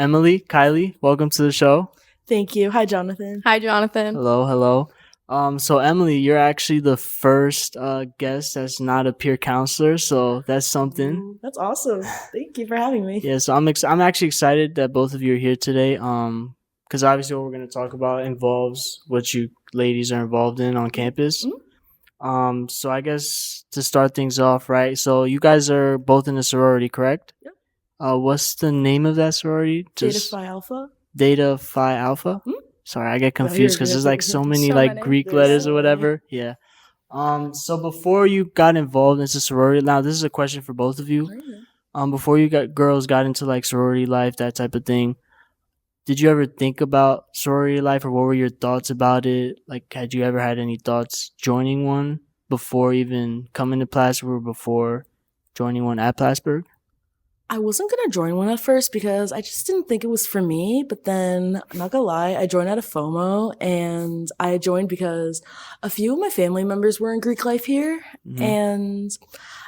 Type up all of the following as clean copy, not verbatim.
Emily, Kylie, welcome to the show. Thank you. Hi, Jonathan. Hi, Jonathan. Hello, hello. So Emily, you're actually the first guest that's not a peer counselor, so that's something. Ooh, that's awesome. Thank you for having me. Yeah, so I'm actually excited that both of you are here today. Because obviously what we're gonna talk about involves what you ladies are involved in on campus. So I guess to start things off, right? So you guys are both in a sorority, correct? Yep. What's the name of that sorority? Theta Phi Alpha. Theta Phi Alpha. Hmm? Sorry, I get No, confused you're because there's good. like so many So like many. Greek There's letters so or many. whatever. Yeah. So before you got involved into sorority, now this is a question for both of you. Before you got into like sorority life, that type of thing, did you ever think about sorority life, or what were your thoughts about it? Like, had you ever had any thoughts joining one before even coming to Plattsburgh, or before joining one at Plattsburgh? I wasn't gonna join one at first because I just didn't think it was for me. But then, I'm not gonna lie, I joined out of FOMO, and I joined because a few of my family members were in Greek life here, and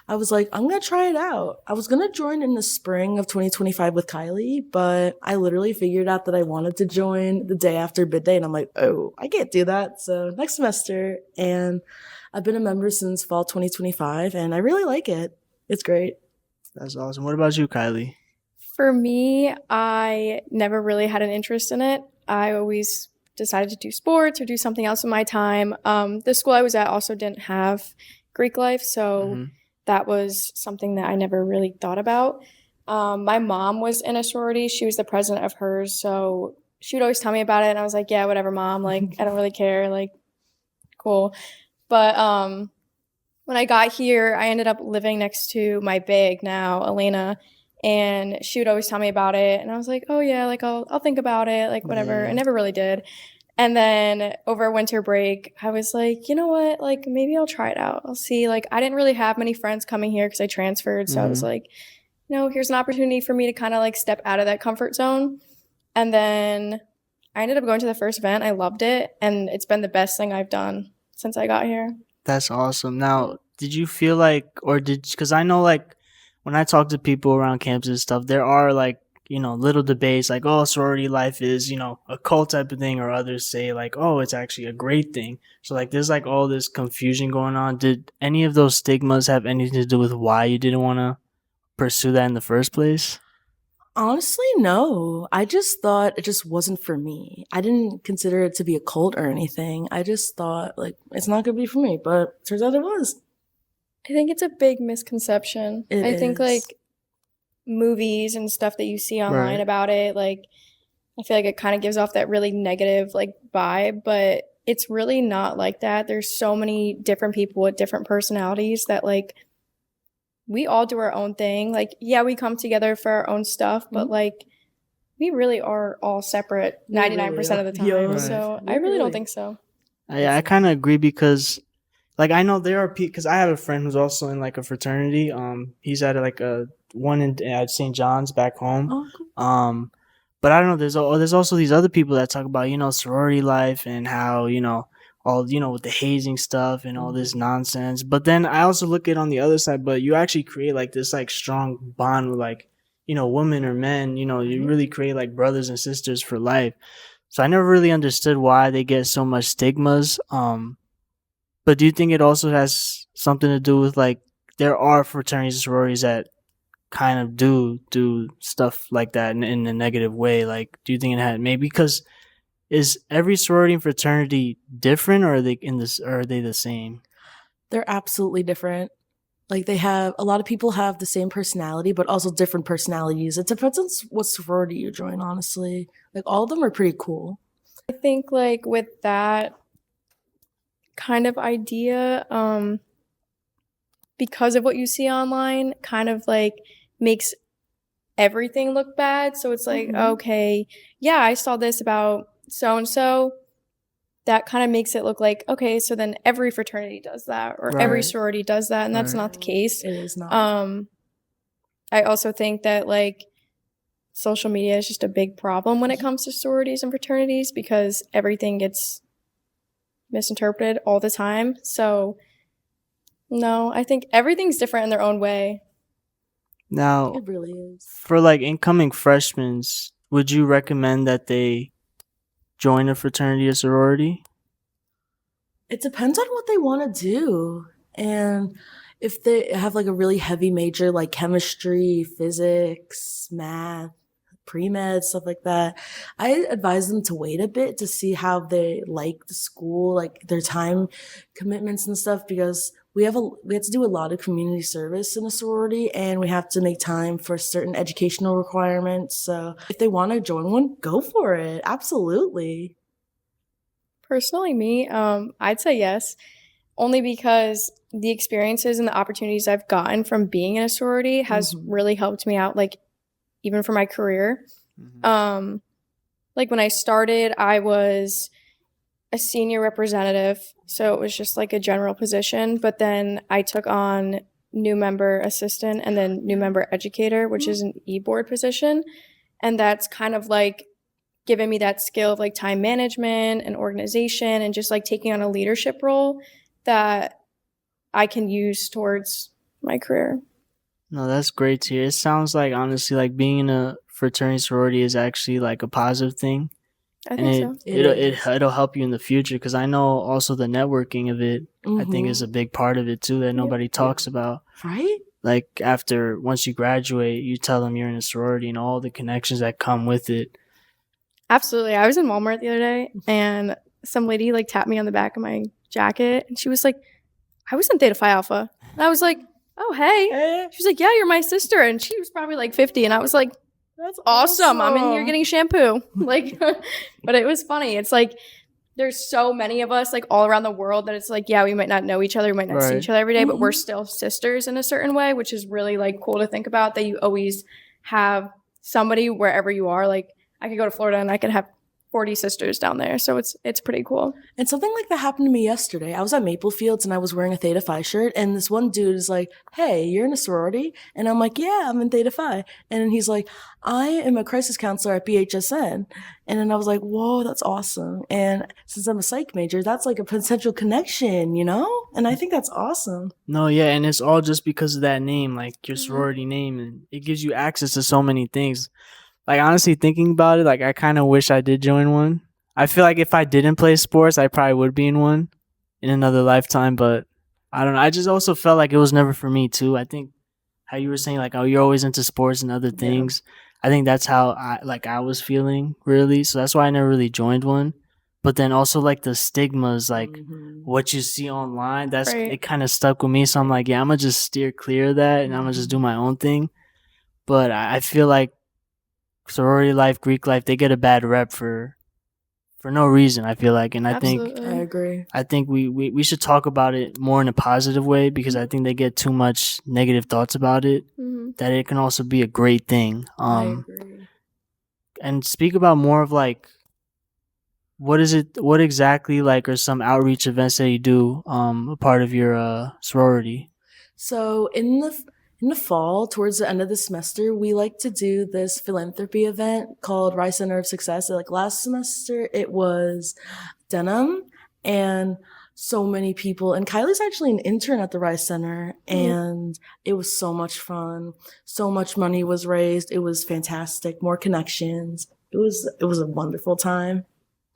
I was like, I'm gonna try it out. I was gonna join in the spring of 2025 with Kylie, but I literally figured out that I wanted to join the day after bid day, and I'm like, oh, I can't do that. So next semester, and I've been a member since fall 2025, and I really like it. It's great. That's awesome. What about you, Kylie? For me, I never really had an interest in it. I always decided to do sports or do something else in my time. The school I was at also didn't have Greek life, so that was something that I never really thought about. My mom was in a sorority. She was the president of hers, so she would always tell me about it, and I was like, yeah, whatever, mom. Like, I don't really care. Like, cool. But when I got here, I ended up living next to my big now, Elena, and she would always tell me about it. And I was like, oh yeah, like I'll think about it, like whatever. I never really did. And then over winter break, I was like, you know what, like maybe I'll try it out. I'll see. Like I didn't really have many friends coming here because I transferred. So I was like, here's an opportunity for me to kind of like step out of that comfort zone. And then I ended up going to the first event. I loved it. And it's been the best thing I've done since I got here. That's awesome. Now, did you feel like, because I know like when I talk to people around campus and stuff, there are like, little debates like, oh, sorority life is, a cult type of thing, or others say like, oh, it's actually a great thing. So like there's like all this confusion going on. Did any of those stigmas have anything to do with why you didn't want to pursue that in the first place? Honestly, no. I just thought it just wasn't for me. I didn't consider it to be a cult or anything. I just thought, like, it's not gonna be for me, but turns out it was. I think it's a big misconception. I think like movies and stuff that you see online about it, like I feel like it kind of gives off that really negative like vibe, but it's really not like that. There's so many different people with different personalities that like we all do our own thing. Like, yeah, we come together for our own stuff, but like we really are all separate 99% of the time. So I really don't think so. I kind of agree because like I know there are people, because I have a friend who's also in like a fraternity. He's at like a one at St. John's back home. Oh, cool. But I don't know. There's also these other people that talk about sorority life and how all with the hazing stuff and all this nonsense. But then I also look at it on the other side. But you actually create like this like strong bond with like women or men. You really create like brothers and sisters for life. So I never really understood why they get so much stigmas. But do you think it also has something to do with like there are fraternities and sororities that kind of do stuff like that in a negative way? Like, do you think it had maybe because is every sorority and fraternity different, or are they or are they the same? They're absolutely different. Like they have a lot of people have the same personality, but also different personalities. It depends on what sorority you join, honestly. Like all of them are pretty cool. I think like with that kind of idea, because of what you see online, kind of like makes everything look bad. So it's like, okay, yeah, I saw this about so and so. That kind of makes it look like, okay, so then every fraternity does that, or every sorority does that, and that's not the case. It is not. I also think that like social media is just a big problem when it comes to sororities and fraternities because everything gets misinterpreted all the time. So no, I think everything's different in their own way. Now, It really is. for like incoming freshmen, would you recommend that they join a fraternity or sorority? It depends on what they want to do. And if they have like a really heavy major like chemistry, physics, math, pre-med, stuff like that, I advise them to wait a bit to see how they like the school, like their time commitments and stuff, because we have to do a lot of community service in a sorority, and we have to make time for certain educational requirements. So if they want to join one, go for it. Absolutely. Personally, me, I'd say yes, only because the experiences and the opportunities I've gotten from being in a sorority has really helped me out, like even for my career. Like when I started, I was a senior representative, so it was just like a general position. But then I took on new member assistant and then new member educator, which is an e-board position, and that's kind of like given me that skill of like time management and organization and just like taking on a leadership role that I can use towards my career. No, that's great to hear. It sounds like honestly like being in a fraternity sorority is actually like a positive thing, I and think so. it'll help you in the future because I know also the networking of it. I think is a big part of it too that nobody talks about. Right? Like after once you graduate, you tell them you're in a sorority and all the connections that come with it. Absolutely. I was in Walmart the other day and some lady like tapped me on the back of my jacket and she was like, I was in Theta Phi Alpha. And I was like, oh, hey. She was like, yeah, you're my sister. And she was probably like 50. And I was like, that's awesome. I'm in here getting shampoo. Like, but it was funny. It's like, there's so many of us like all around the world that it's like, yeah, we might not know each other. We might not see each other every day, but we're still sisters in a certain way, which is really like cool to think about, that you always have somebody wherever you are. Like I could go to Florida and I could have 40 sisters down there. So it's pretty cool. And something like that happened to me yesterday. I was at Maple Fields and I was wearing a Theta Phi shirt, and this one dude is like, hey, you're in a sorority? And I'm like, yeah, I'm in Theta Phi. And he's like, I am a crisis counselor at BHSN. And then I was like, whoa, that's awesome. And since I'm a psych major, that's like a potential connection, you know? And I think that's awesome. No, yeah, and it's all just because of that name, like your sorority name, and it gives you access to so many things. Like honestly thinking about it, like I kind of wish I did join one. I feel like if I didn't play sports, I probably would be in one in another lifetime, but I don't know. I just also felt like it was never for me too. I think how you were saying like, oh, you're always into sports and other things. I think that's how I was feeling really. So that's why I never really joined one. But then also like the stigmas, like what you see online, it kind of stuck with me. So I'm like, yeah, I'm gonna just steer clear of that and I'm gonna just do my own thing. But I feel like sorority life, Greek life, they get a bad rep for no reason, I feel like. And I think I agree. I think we should talk about it more in a positive way because I think they get too much negative thoughts about it, that it can also be a great thing. I agree. And speak about more of like what exactly like are some outreach events that you do a part of your sorority? So in the fall, towards the end of the semester, we like to do this philanthropy event called Rise Center of Success. Like last semester, it was denim, and so many people. And Kylie's actually an intern at the Rise Center, and it was so much fun. So much money was raised. It was fantastic. More connections. It was a wonderful time.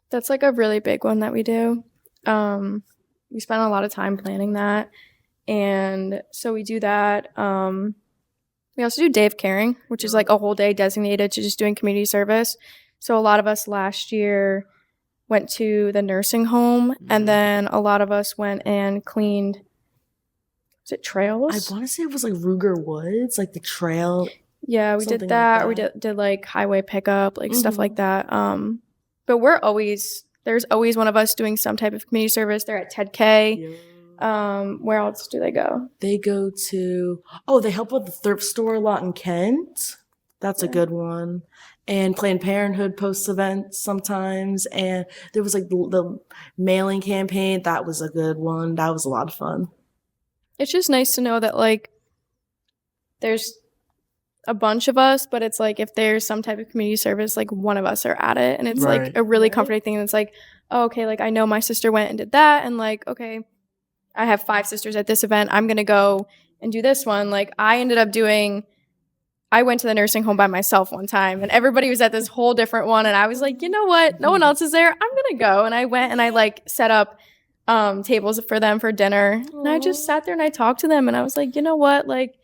That's like a really big one that we do. We spent a lot of time planning that. And so we do that. We also do Day of Caring, which is like a whole day designated to just doing community service. So a lot of us last year went to the nursing home, and then a lot of us went and cleaned, is it trails? I want to say it was like Ruger Woods, like the trail. Yeah, we did that. Like that. We did like highway pickup, like stuff like that. But there's always one of us doing some type of community service. They're at Ted K. Where else do they go? They go to, they help with the thrift store a lot in Kent. That's a good one. And Planned Parenthood posts events sometimes. And there was like the mailing campaign. That was a good one. That was a lot of fun. It's just nice to know that like there's a bunch of us, but it's like if there's some type of community service, like one of us are at it. And it's like a really comforting thing. And it's like, oh, okay, like I know my sister went and did that. And like, okay, I have 5 sisters at this event. I'm going to go and do this one. Like I ended up doing I went to the nursing home by myself one time and everybody was at this whole different one. And I was like, you know what? No one else is there. I'm going to go. And I went and I like set up tables for them for dinner. And I just sat there and I talked to them and I was like, you know what? Like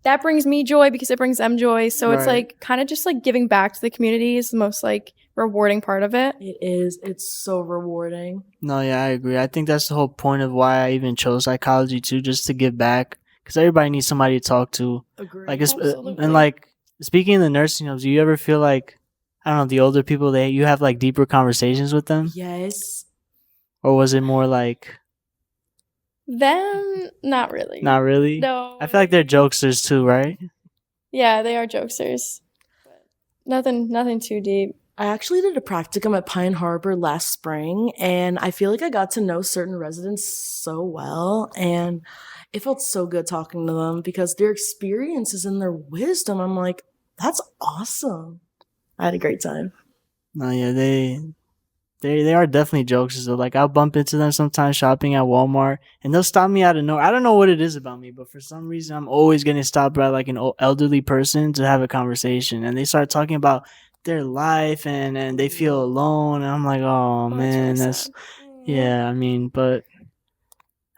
that brings me joy because it brings them joy. So it's Right. like kind of just like giving back to the community is the most like rewarding part of it. It is. It's so rewarding. No, yeah, I agree. I think that's the whole point of why I even chose psychology too, just to give back. Because everybody needs somebody to talk to. Agree. Like, Absolutely. and like speaking of the nursing homes, do you ever feel like I don't know the older people you have like deeper conversations with them, Yes. or was it more like Them, not really. not really? No. I feel like they're jokesters too, right? Yeah, they are jokesters. Nothing too deep. I actually did a practicum at Pine Harbor last spring, and I feel like I got to know certain residents so well, and it felt so good talking to them because their experiences and their wisdom, I'm like, that's awesome. I had a great time. No, yeah, they are definitely jokesters. Though. Like I'll bump into them sometimes shopping at Walmart, and they'll stop me out of nowhere. I don't know what it is about me, but for some reason, I'm always getting stopped by like an elderly person to have a conversation, and they start talking about their life and they feel alone, and I'm like, oh That's man, really that's sad. yeah. I mean, but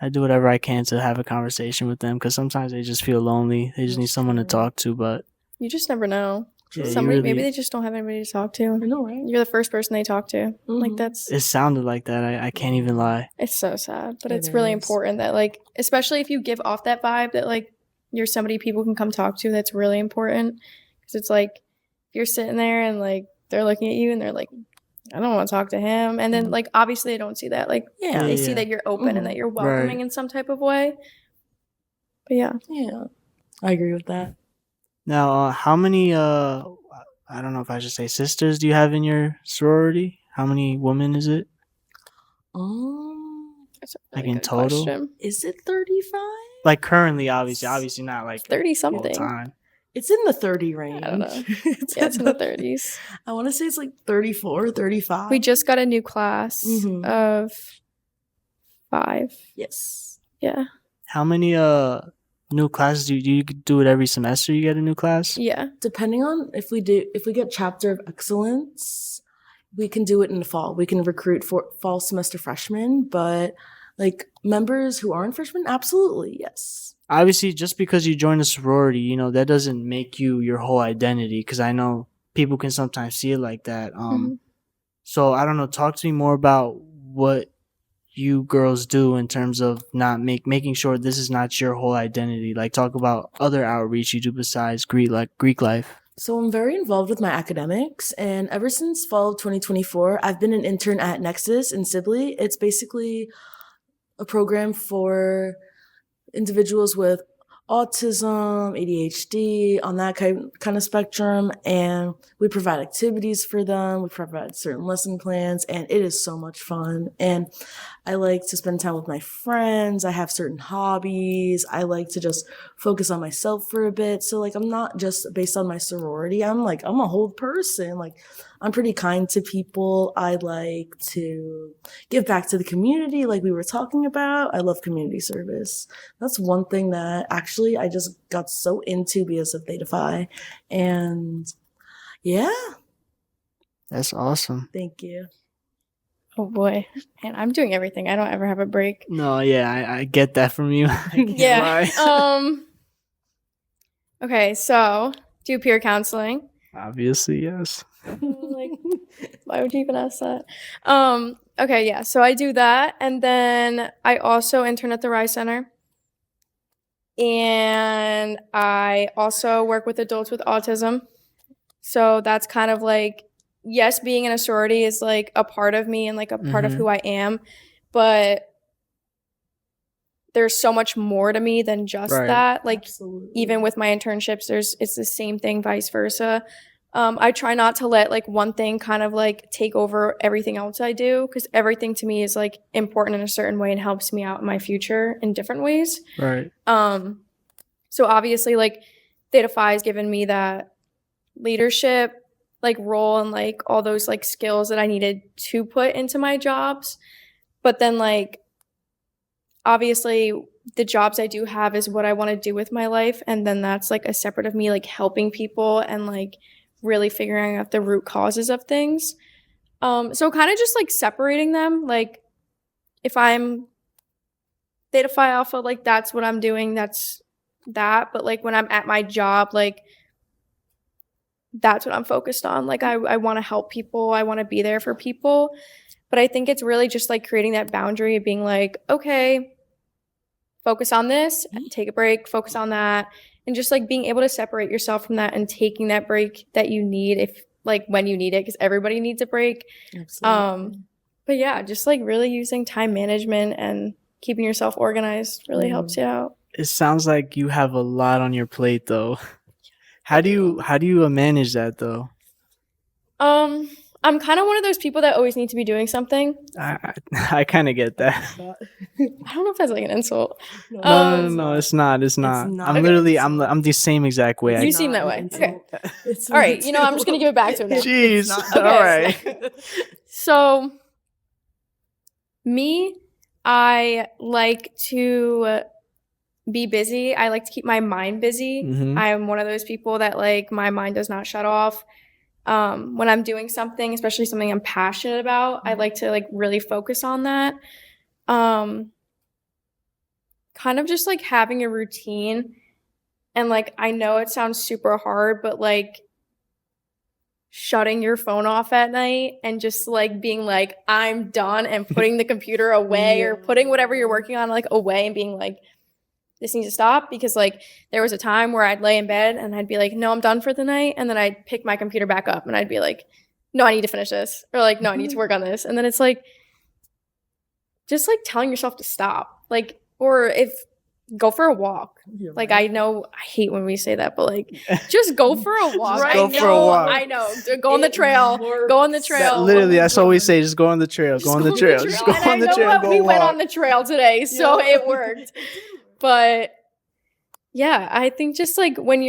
I do whatever I can to have a conversation with them because sometimes they just feel lonely. They just need That's someone to true. talk to, but You just never know. yeah, you Somebody really, maybe they just don't have anybody to talk I to. know, right? You're the first person they talk to. Like Mhm. that's it sounded like that. I can't even lie. it's so sad, but It it's really is. important that like especially if you give off that vibe that like you're somebody people can come talk to. That's really important because it's like if you're sitting there and like they're looking at you and they're like, I don't want to talk to him, and then Mhm. like obviously they don't see that. Like Yeah. they see Yeah. that you're open and that you're welcoming Right. in some type of way. But yeah, Yeah. I agree with that. Now, how many I don't know if I should say sisters do you have in your sorority? How many women is it? that's a Like really in good total? question. Is it 35? Like currently, obviously not like 30 all the something. time. It's in the 30 range. I don't know. Yeah, it's in the 30s. I want to say it's like 34, 35. We just got a new class Mhm. of 5. Yes. Yeah. How many new classes do you do it every semester? You get a new class? Yeah. Depending on if we get chapter of excellence, we can do it in the fall. We can recruit for fall semester freshmen, but like members who aren't freshmen, absolutely, yes. Obviously, just because you join a sorority, that doesn't make you your whole identity. Because I know people can sometimes see it like that. Mhm. So I don't know. Talk to me more about what you girls do in terms of not making sure this is not your whole identity. Like talk about other outreach you do besides Greek life. So I'm very involved with my academics, and ever since fall of 2024, I've been an intern at Nexus in Sibley. It's basically a program for individuals with autism, ADHD, on that kind of spectrum, and we provide activities for them. We provide certain lesson plans, and it is so much fun. And I like to spend time with my friends. I have certain hobbies. I like to just focus on myself for a bit. So like I'm not just based on my sorority. I'm a whole person. Like I'm pretty kind to people. I like to give back to the community like we were talking about. I love community service. That's one thing that actually I just got so into because of Theta Phi. And yeah, That's awesome. thank you. Oh boy. Man, I'm doing everything. I don't ever have a break. No, yeah, I get that from you. I can't Yeah. lie. Okay, so do peer counseling. Obviously, yes. Like, why would you even ask that? Okay, yeah. So I do that, and then I also intern at the Rye Center, and I also work with adults with autism. So that's kind of like, yes, being in a sorority is like a part of me and like a part of Mhm. who I am, but there's so much more to me than just Right. that. Like Absolutely. even with my internships, it's the same thing, vice versa. I try not to let like one thing kind of like take over everything else I do because everything to me is like important in a certain way and helps me out in my future in different ways. Right. So obviously like Theta Phi has given me that leadership like role and like all those like skills that I needed to put into my jobs. But then like obviously the jobs I do have is what I want to do with my life. And then that's like a separate of me like helping people and like really figuring out the root causes of things. So kind of just like separating them. Like if I'm Theta Phi Alpha, like that's what I'm doing. That's that. But like when I'm at my job, like that's what I'm focused on. Like I want to help people. I want to be there for people. But I think it's really just like creating that boundary of being like, okay, focus on this, take a break, focus on that. And just like being able to separate yourself from that and taking that break that you need if like when you need it, because everybody needs a break. Absolutely. But yeah, just like really using time management and keeping yourself organized really helps you out. It sounds like you have a lot on your plate though. How do you manage that though? I'm kind of one of those people that always need to be doing something. I kind of get that. I don't know if that's like an insult. No, it's not. I'm not. literally, I'm the same exact way. You I, seem that way. Okay. It's All right. You know, I'm just going to give it back to him now. Jeez. not- All right. So, me, I like to be busy. I like to keep my mind busy. Mhm. I am one of those people that like my mind does not shut off. When I'm doing something, especially something I'm passionate about, I like to like really focus on that. Kind of just like having a routine. And like I know it sounds super hard, but like shutting your phone off at night and just like being like, I'm done, and putting the computer away or putting whatever you're working on like away and being like, this needs to stop. Because like there was a time where I'd lay in bed and I'd be like, no, I'm done for the night. And then I'd pick my computer back up and I'd be like, no, I need to finish this. Or like, no, I need to work on this. And then it's like, just like telling yourself to stop. Like, or if go for a walk. Like I know I hate when we say that, but like just go for a walk. Just go for a walk. I know. Go on the trail. Go on the trail. Literally, that's all we say. Just go on the trail. Go on the trail. Just go And on the I know trail. what, Go we went walk. on the trail today, so it worked. But yeah, I think just like when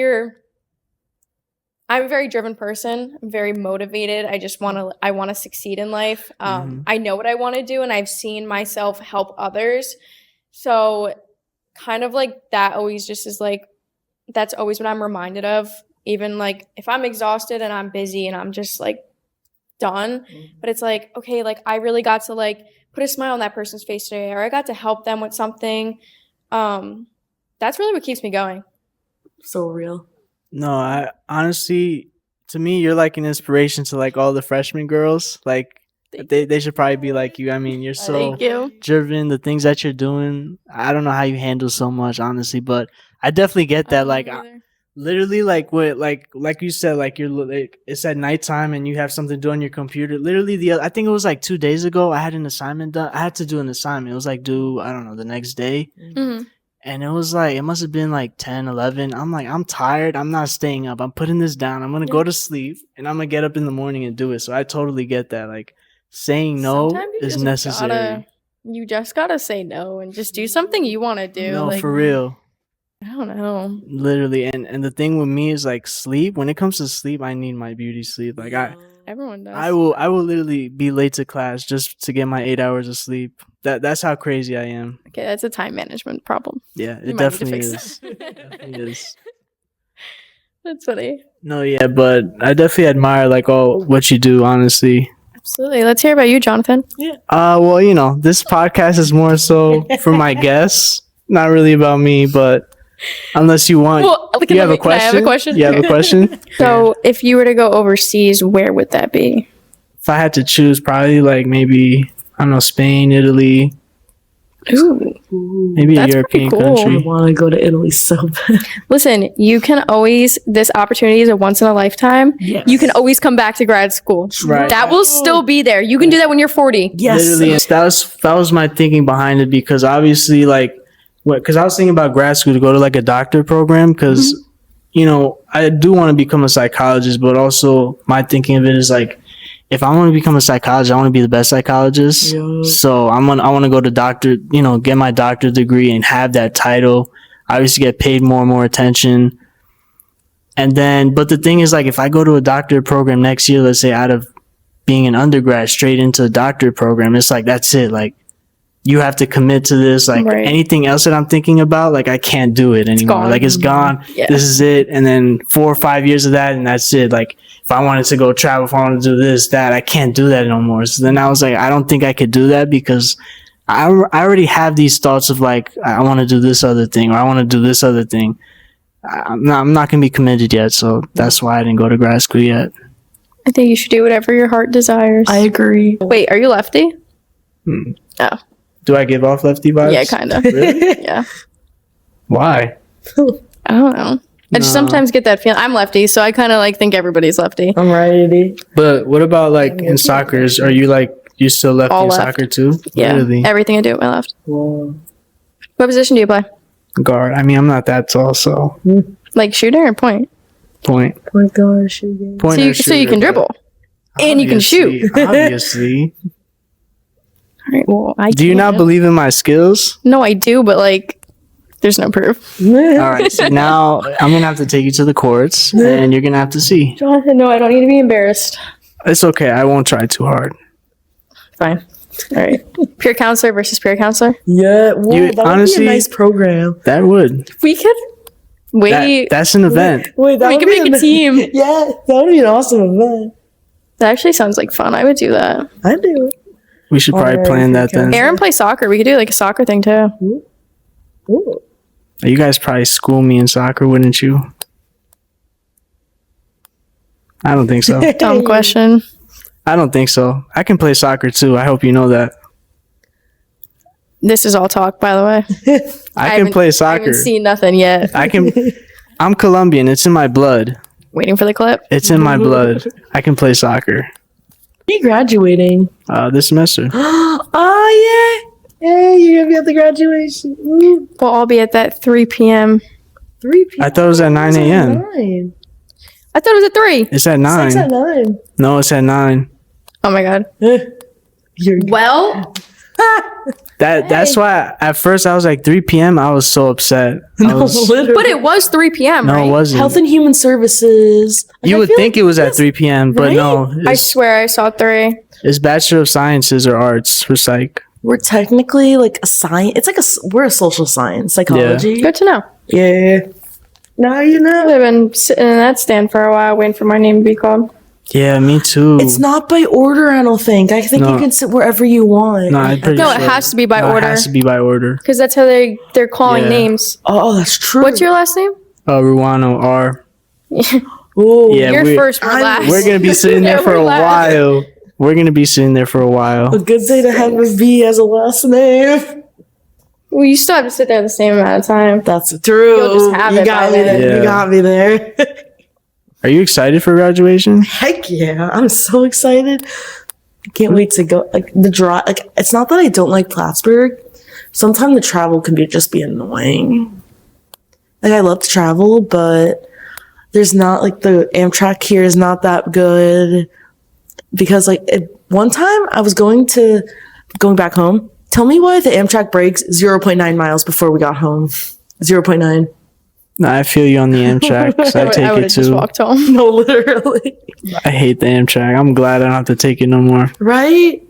I'm a very driven person. I'm very motivated. I want to succeed in life. I know what I want to do, and I've seen myself help others. So kind of like that always just is like, that's always what I'm reminded of. Even like if I'm exhausted and I'm busy and I'm just like done, but it's like, okay, like I really got to like put a smile on that person's face today, or I got to help them with something. That's really what keeps me going. So real. No, I honestly, to me, you're like an inspiration to like all the freshman girls. Like they should probably be like you. I mean, you're so Thank you. driven. The things that you're doing, I don't know how you handle so much, honestly. But I definitely get that. Like, literally, like what, like you said, like you're like it's at nighttime and you have something to do on your computer. Literally, I think it was like 2 days ago. I had an assignment done. I had to do an assignment. It was like due, I don't know, the next day. And it was like, it must have been like 10, 11. I'm like, I'm tired. I'm not staying up. I'm putting this down. I'm going to go to sleep and I'm going to get up in the morning and do it. So I totally get that. Like saying no Sometimes you is just necessary. You just gotta say no and just do something you want to do. No, like, for real. I don't know. Literally. And the thing with me is like sleep. When it comes to sleep, I need my beauty sleep. Like Everyone does. I will literally be late to class just to get my 8 hours of sleep. That's how crazy I am. Okay, that's a time management problem. Yeah, You it might need to definitely fix is. that. It definitely is. That's funny. No, yeah, but I definitely admire like all what you do, honestly. Absolutely. Let's hear about you, Jonathan. Well, you know, this podcast is more so for my guests, not really about me, but unless you want, you have a question? Can I have a question? You have a question? So, if you were to go overseas, where would that be? If I had to choose, probably like maybe, I don't know, Spain, Italy, Ooh. maybe a That's European pretty cool. I country. want to go to Italy so bad. Listen, you can always, this opportunity is a once in a lifetime. Yes. You can always come back to grad school. Right. That will still be there. You can do that when you're 40. Yes. Literally, that was my thinking behind it because obviously, like, because I was thinking about grad school to go to like a doctor program because, you know, I do want to become a psychologist, but also my thinking of it is like, if I want to become a psychologist, I want to be the best psychologist. Yeah. So I want to go to doctor, you know, get my doctorate degree and have that title. Obviously, get paid more and more attention. And then, but the thing is, like, if I go to a doctorate program next year, let's say out of being an undergrad straight into a doctorate program, it's like that's it. Like, you have to commit to this. Like Right. anything else that I'm thinking about, like I can't do it anymore. gone. Like it's gone. Yeah. This is it. And then 4 or 5 years of that, and that's it. Like if I wanted to go travel, if I wanted to do this, that, I can't do that no more. So then I was like, I don't think I could do that because I already have these thoughts of like, I want to do this other thing or I want to do this other thing. I'm not going to be committed yet. So that's why I didn't go to grad school yet. I think you should do whatever your heart desires. I agree. Wait, are you lefty? Oh, Do I give off lefty vibes? yeah, kind of. Really? Yeah. Why? I don't know. I just No. sometimes get that feeling. I'm lefty, so I kind of like think everybody's lefty. I'm ready. But what about like in soccer? Are you like, you still lefty All in left. soccer too? Yeah. Really? Everything I do with my left. Wow. What position do you play? Guard. I mean, I'm not that tall, so Like shooter or point? point. Oh my gosh, again. Point So or you shooter, can but dribble. And you can shoot. Obviously. All right, well, I Do you not can't. believe in my skills? No, I do, but like, there's no proof. All right. So now I'm going to have to take you to the courts and you're going to have to see. Jonathan, no, I don't need to be embarrassed. It's okay. I won't try too hard. Fine. All right. Peer counselor versus peer counselor. Yeah, well, You- that would honestly- be a nice program. That would. We could wait. That's an event. Wait, that We would could be make a team. Yeah, that would be an awesome event. That actually sounds like fun. I would do that. I do. We should probably Alright, plan that okay. then. Aaron plays soccer. We could do like a soccer thing too. Ooh. You guys probably school me in soccer, wouldn't you? I don't think so. Dumb question. I don't think so. I can play soccer too. I hope you know that. This is all talk, by the way. I can haven't- play I soccer. haven't seen nothing yet. I can. I'm Colombian. It's in my blood. Waiting for the clip. It's in my blood. I can play soccer. You graduating? This semester. Oh yeah, yeah. You're gonna be at the graduation. Ooh, We'll all be at that 3 p.m. 3 p.m. I thought it was at 9 a.m. 9. I thought it was at 3. It's at It's 9. at 9. No, it's at 9. Oh my god. You're Well, That's why at first I was like 3 p.m. I was so upset. I was, literally. but it was 3 p.m. no, right? it wasn't. Health and Human Services. Like, You I would feel think like it was at that's- 3 p.m., but right? no. I It's, swear I saw 3. it's Bachelor of Sciences or Arts for psych. We're technically like a science. It's like we're a social science, psychology. Good to know. Yeah. Now you know. I've been sitting in that stand for a while, waiting for my name to be called. Yeah, me too. It's not by order. I don't think. I think No. you can sit wherever you want. No, I'm pretty No, sure. it has to be by No, order It has to be by order. because that's how they're calling Yeah. names. Oh, that's true. What's your last name? Ruano R. Oh, Yeah, You're we- first. We're I'm- last. We're gonna be sitting there Yeah, for we're a last. while. We're gonna be sitting there for a while. a good day to have a V as a last name. Well, you still have to sit there the same amount of time. That's true. You'll just have you it got by me then. there. Yeah. You got me there. Are you excited for graduation? Heck yeah! I'm so excited. I can't wait to go. Like the drive. Like it's not that I don't like Plattsburgh. Sometimes the travel can be annoying. Like I love to travel, but there's not like the Amtrak here is not that good because like one time I was going back home. Tell me why the Amtrak breaks 0.9 miles before we got home. 0.9. No, I feel you on the Amtrak 'cause I I take would it have just too. walked home. No, literally. I hate the Amtrak. I'm glad I don't have to take it no more. Right?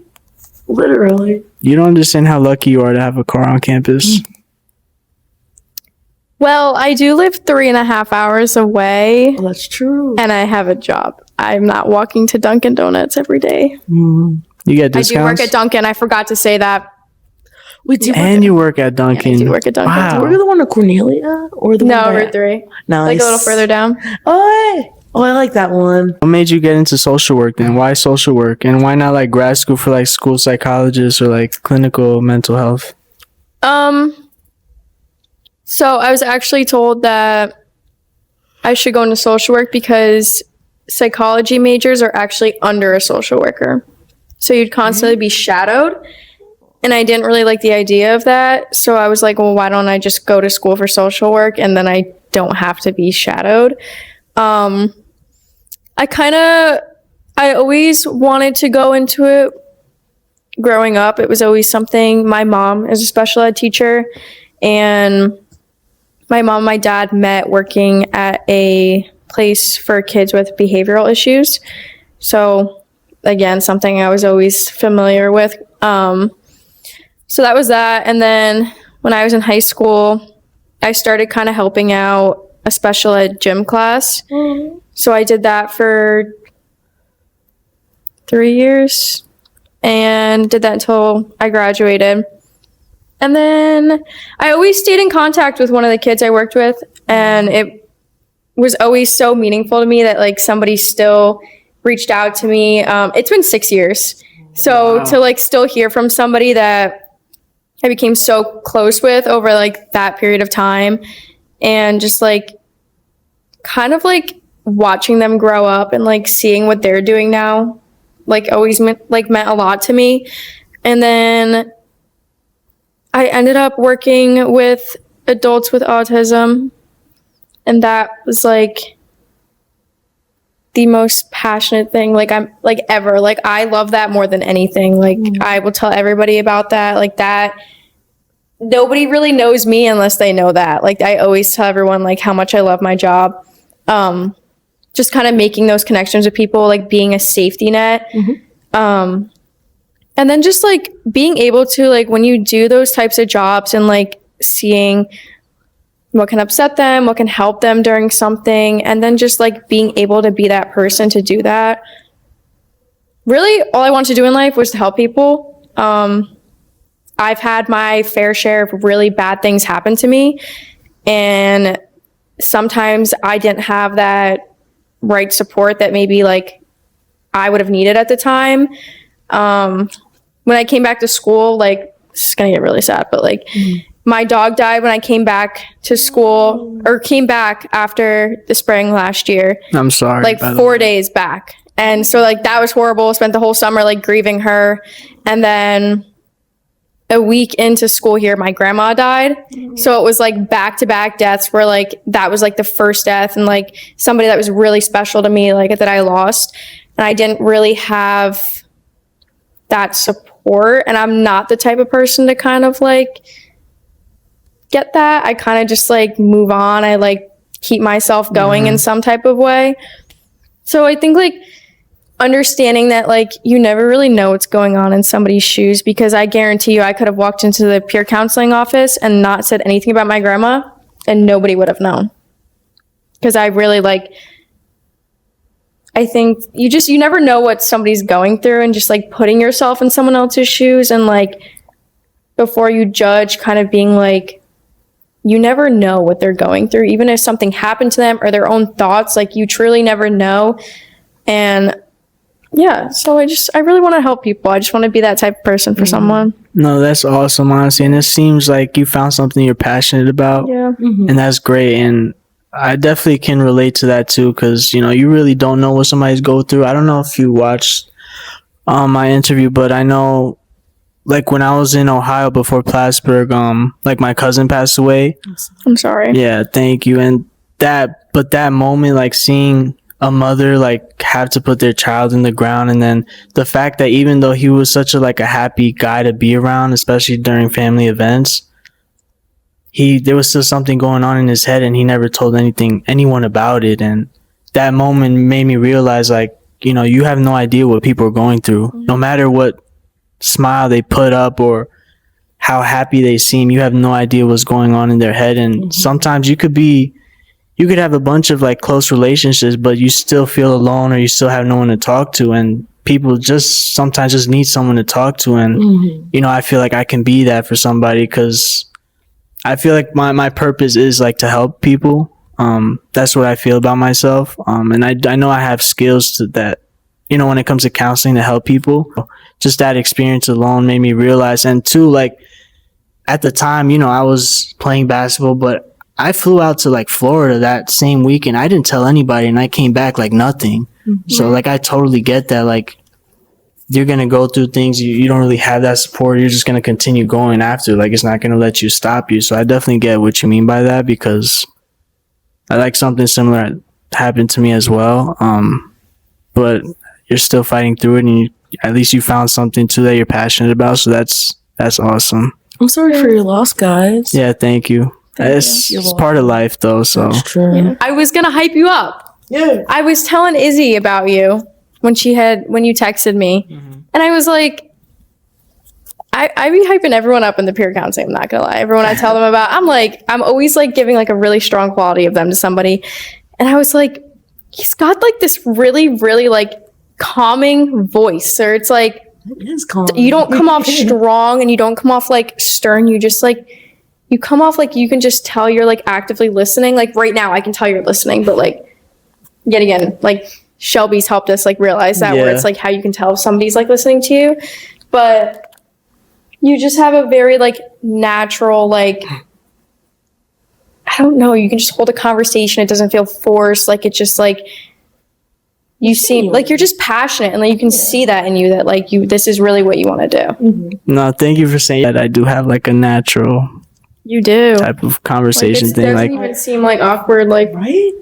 Literally. You don't understand how lucky you are to have a car on campus. Well, I do live 3.5 hours away, Well, that's true. and I have a job. I'm not walking to Dunkin' Donuts every day. You get I do work discounts. at Dunkin'. I forgot to say that. Wait, do you And you work at Dunkin'. I do work at Dunkin'. Wow. work at the one in Cornelia or the No, one Route 3. Nice. Like a little further down. Oh, I like that one. What made you get into social work then? Why social work? And why not like grad school for like school psychologist or like clinical mental health? So I was actually told that I should go into social work because psychology majors are actually under a social worker. So you'd constantly be shadowed. And I didn't really like the idea of that. So I was like, well, why don't I just go to school for social work and then I don't have to be shadowed? I always wanted to go into it growing up. It was always something. My mom is a special ed teacher, and my mom and my dad met working at a place for kids with behavioral issues. So again, something I was always familiar with. So that was that. And then when I was in high school, I started kind of helping out a special ed gym class. So I did that for 3 years and did that until I graduated. And then I always stayed in contact with one of the kids I worked with, and it was always so meaningful to me that like somebody still reached out to me. It's been 6 years. So to like still hear from somebody that I became so close with over like that period of time, and just like kind of like watching them grow up and like seeing what they're doing now, like always meant a lot to me. And then I ended up working with adults with autism, and that was like the most passionate thing like I'm like ever. Like I love that more than anything. Like I will tell everybody about that. Like that nobody really knows me unless they know that. Like I always tell everyone like how much I love my job. Just kind of making those connections with people, like being a safety net. And then just like being able to like when you do those types of jobs and like seeing what can upset them, what can help them during something, and then just like being able to be that person to do that. Really, all I wanted to do in life was to help people. I've had my fair share of really bad things happen to me, and sometimes I didn't have that right support that maybe like I would have needed at the time. When I came back to school, like this is gonna get really sad, but like my dog died when I came back to school, or came back after the spring last year. I'm sorry. Like 4 days back. And so like that was horrible. Spent the whole summer like grieving her. And then a week into school here, my grandma died. So it was like back-to-back deaths where like that was like the first death and like somebody that was really special to me, like that I lost. And I didn't really have that support. And I'm not the type of person to kind of like get that. I kind of just like move on. I like keep myself going in some type of way. So I think like understanding that like you never really know what's going on in somebody's shoes, because I guarantee you I could have walked into the peer counseling office and not said anything about my grandma and nobody would have known. Because I really like, I think you never know what somebody's going through, and just like putting yourself in someone else's shoes and like before you judge, kind of being like, you never know what they're going through, even if something happened to them or their own thoughts, like you truly never know. And yeah, so I really want to help people. I just want to be that type of person for someone. No, that's awesome, honestly. And it seems like you found something you're passionate about. Yeah. And that's great. And I definitely can relate to that too, because, you know, you really don't know what somebody's going through. I don't know if you watched my interview, but I know, like, when I was in Ohio before Plattsburgh, like, my cousin passed away. I'm sorry. Yeah, thank you. And that moment, like, seeing a mother, like, have to put their child in the ground, and then the fact that even though he was such a happy guy to be around, especially during family events, there was still something going on in his head, and he never told anyone about it. And that moment made me realize, like, you know, you have no idea what people are going through. No matter what smile they put up or how happy they seem, you have no idea what's going on in their head. And sometimes you could have a bunch of like close relationships, but you still feel alone, or you still have no one to talk to. And people just sometimes just need someone to talk to. And, you know, I feel like I can be that for somebody, because I feel like my purpose is like to help people. That's what I feel about myself. And I know I have skills to that, you know, when it comes to counseling, to help people. Just that experience alone made me realize. And two, like, at the time, you know, I was playing basketball, but I flew out to like Florida that same weekend. I didn't tell anybody, and I came back like nothing. So like, I totally get that. Like, you're going to go through things. You don't really have that support. You're just going to continue going after. Like, it's not going to let you stop you. So I definitely get what you mean by that, because I like something similar happened to me as well. But you're still fighting through it, and at least you found something too that you're passionate about. So that's awesome. I'm sorry for your loss, guys. Yeah, thank you. It's part of life, though. So That's true. Yeah. I was gonna hype you up. Yeah. I was telling Izzy about you when you texted me, and I was like, I be hyping everyone up in the peer counseling. I'm not gonna lie. Everyone I tell them about, I'm always like giving like a really strong quality of them to somebody, and I was like, he's got like this really, really like calming voice, or it's like It is calm. you don't come off strong and you don't come off like stern. You just like you come off like you can just tell you're like actively listening. Like right now, I can tell you're listening, but like yet again, like Shelby's helped us like realize that where Yeah. it's like how you can tell if somebody's like listening to you, but you just have a very like natural, like, I don't know, you can just hold a conversation. It doesn't feel forced. Like it's just like you seem like you're just passionate, and like you can see that in you, that like this is really what you want to do. No, thank you for saying that. I do have like a natural You do. type of conversation It thing. doesn't Like, even seem like awkward. Like Right?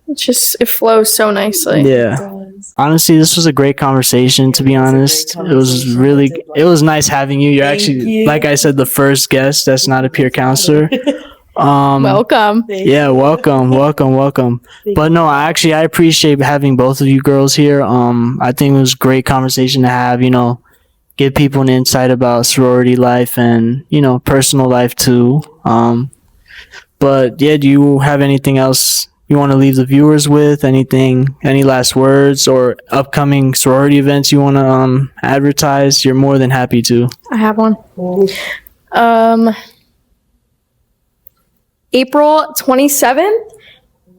it flows so nicely. yeah. Honestly, this was a great conversation, to be It was a great honest. It was conversation. really, I did like it was nice having you. You're Thank actually, you. like I said, the first guest that's not a peer counselor. Welcome. Yeah, welcome. But no, I appreciate having both of you girls here. I think it was a great conversation to have, give people an insight about sorority life and, personal life too. But yeah, do you have anything else you want to leave the viewers with? Any last words or upcoming sorority events you want to advertise? You're more than happy to. I have one. April 27th,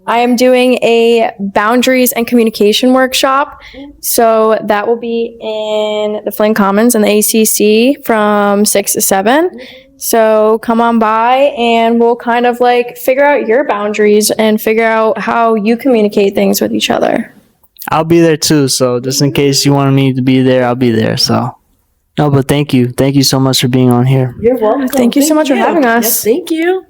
I am doing a boundaries and communication workshop. So that will be in the Flint Commons and the ACC from 6 to 7. So come on by and we'll kind of like figure out your boundaries and figure out how you communicate things with each other. I'll be there too. So just in case you wanted me to be there, I'll be there. So no, but thank you. Thank you so much for being on here. You're welcome. Thank you so much for having us. Yes, thank you.